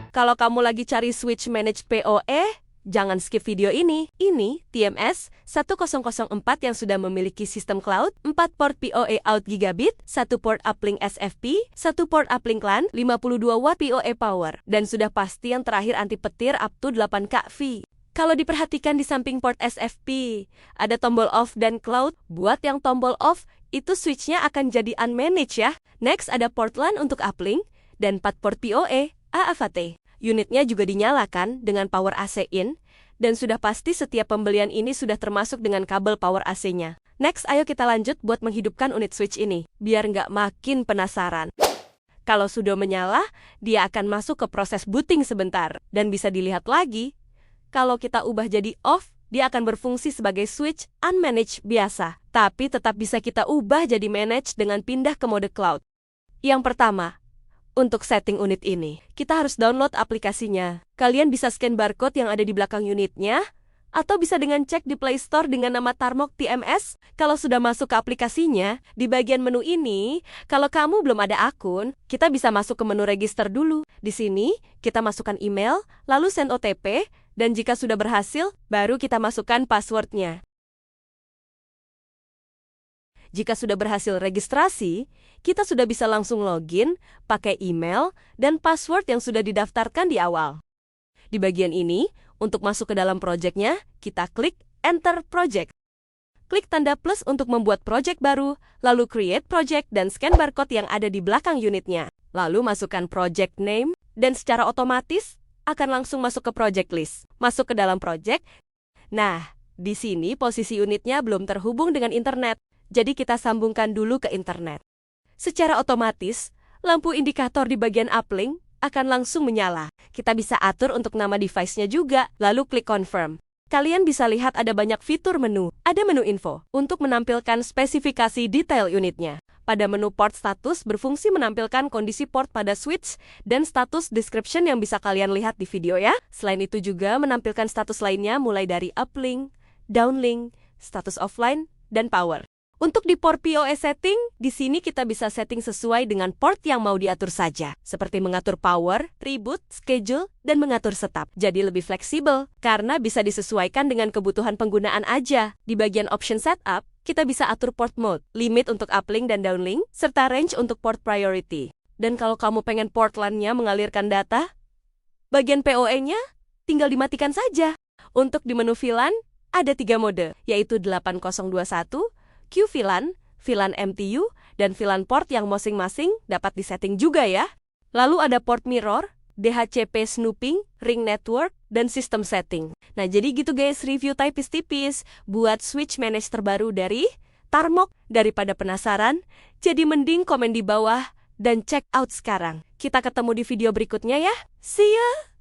Kalau kamu lagi cari switch manage PoE, jangan skip video ini. Ini TMS 1004 yang sudah memiliki sistem cloud, 4 port PoE out gigabit, 1 port uplink SFP, 1 port uplink LAN, 52 watt PoE power, dan sudah pasti yang terakhir anti petir up to 8 kV. Kalau diperhatikan di samping port SFP, ada tombol off dan cloud. Buat yang tombol off, itu switchnya akan jadi unmanaged ya. Next ada port LAN untuk uplink, dan 4 port PoE, AAVT. Unitnya juga dinyalakan dengan power AC in, dan sudah pasti setiap pembelian ini sudah termasuk dengan kabel power AC-nya. Next, ayo kita lanjut buat menghidupkan unit switch ini, biar nggak makin penasaran. Kalau sudah menyala, dia akan masuk ke proses booting sebentar, dan bisa dilihat lagi. Kalau kita ubah jadi off, dia akan berfungsi sebagai switch unmanaged biasa, tapi tetap bisa kita ubah jadi managed dengan pindah ke mode cloud. Yang pertama, untuk setting unit ini, kita harus download aplikasinya. Kalian bisa scan barcode yang ada di belakang unitnya, atau bisa dengan cek di Play Store dengan nama Tarmok TMS. Kalau sudah masuk ke aplikasinya, di bagian menu ini, kalau kamu belum ada akun, kita bisa masuk ke menu register dulu. Di sini, kita masukkan email, lalu send OTP, dan jika sudah berhasil, baru kita masukkan passwordnya. Jika sudah berhasil registrasi, kita sudah bisa langsung login, pakai email, dan password yang sudah didaftarkan di awal. Di bagian ini, untuk masuk ke dalam project-nya, kita klik Enter Project. Klik tanda plus untuk membuat project baru, lalu Create Project dan scan barcode yang ada di belakang unitnya. Lalu masukkan project name, dan secara otomatis akan langsung masuk ke project list. Masuk ke dalam project. Nah, di sini posisi unitnya belum terhubung dengan internet, jadi kita sambungkan dulu ke internet. Secara otomatis, lampu indikator di bagian uplink akan langsung menyala. Kita bisa atur untuk nama device-nya juga, lalu klik confirm. Kalian bisa lihat ada banyak fitur menu. Ada menu info untuk menampilkan spesifikasi detail unitnya. Pada menu port status berfungsi menampilkan kondisi port pada switch dan status description yang bisa kalian lihat di video ya. Selain itu juga menampilkan status lainnya mulai dari uplink, downlink, status offline, dan power. Untuk di port PoE setting, di sini kita bisa setting sesuai dengan port yang mau diatur saja, seperti mengatur power, reboot, schedule, dan mengatur setup. Jadi lebih fleksibel, karena bisa disesuaikan dengan kebutuhan penggunaan aja. Di bagian option setup, kita bisa atur port mode, limit untuk uplink dan downlink, serta range untuk port priority. Dan kalau kamu pengen port LAN-nya mengalirkan data, bagian PoE-nya tinggal dimatikan saja. Untuk di menu VLAN, ada 3 mode, yaitu 8021, QVLAN, VLAN MTU, dan VLAN port yang masing-masing dapat disetting juga ya. Lalu ada port mirror, DHCP snooping, ring network, dan system setting. Nah jadi gitu guys, review tipis-tipis buat switch manage terbaru dari Tarmok. Daripada penasaran, jadi mending komen di bawah dan check out sekarang. Kita ketemu di video berikutnya ya. See ya!